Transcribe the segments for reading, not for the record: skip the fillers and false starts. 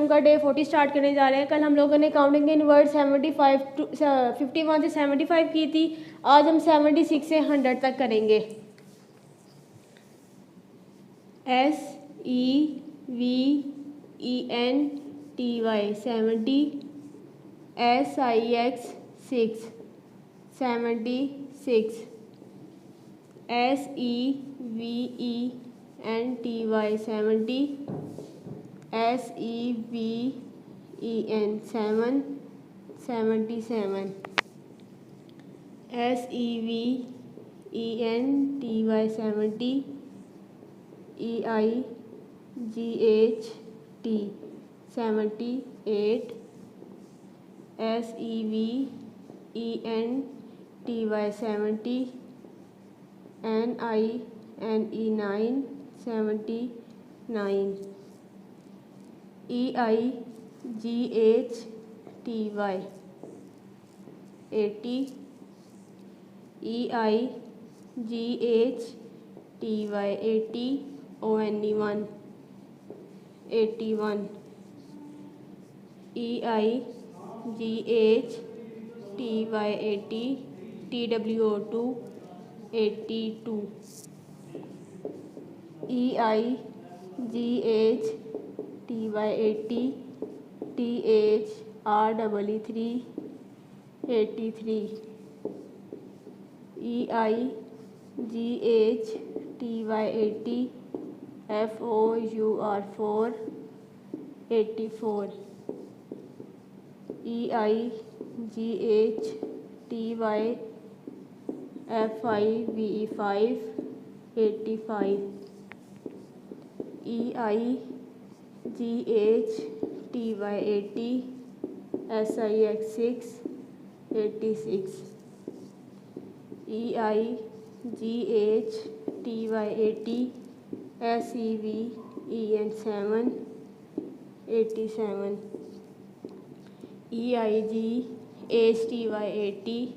हम का day 40 start करने जा रहे हैं। कल हम लोगों ने काउंटिंग इन वर्ड 51 से 75 की थी। आज हम 76 से 100 तक करेंगे। SEVENTY 70, SIX 6 76, SEVENTY 70, SEVEN 7 77, SEVENTY 70, EIGHT 78, SEVENTY 70, NINE 79, EIGHTY 80, EIGHTY 80, ONE 81, EIGHTY 80, TWO2 82, EIGHTY 80, THREE 83, EIGHTY 80, FOUR4 84, EIGHTY FIVE5 85, EIGHTY 80, SIX 6 86, EIGHTY 80, SEVEN 7 87, EIGHTY 80,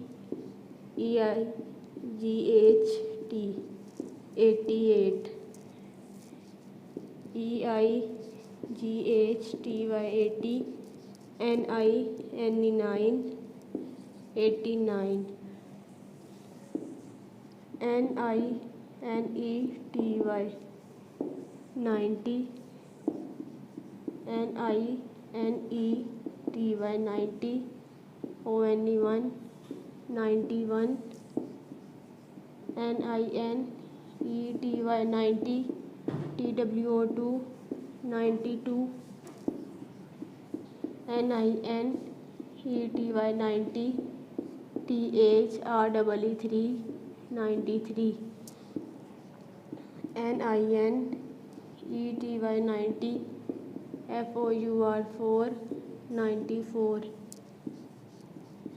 EIGHT 88, EIGHTY 80, NINE 89, NINETY 90, NINETY 90, ONE 91, NINETY 90, TWO2 92, NINETY 90, THREE 93, NINETY 90, FOUR4 94,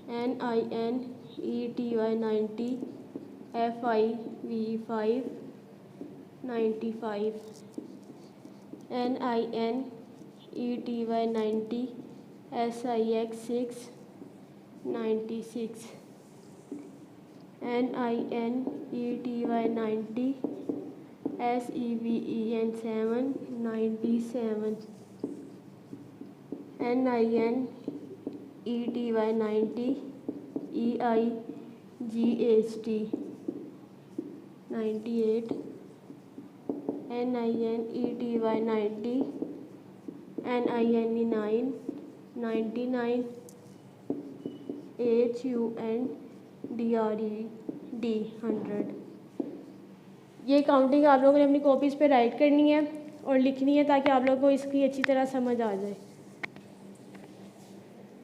NINETY 90, FIVE5 95, NINETY 90, SIX 6 96, NINETY 90, SEVEN 7 97, NINETY 90, EIGHT 98, NINETY 90, NINE 99, HUNDRED 100। ये counting आप लोगों ने अपनी copies पे right करनी है और लिखनी है ताकि आप लोगों को इसकी अच्छी तरह समझ आ जाए।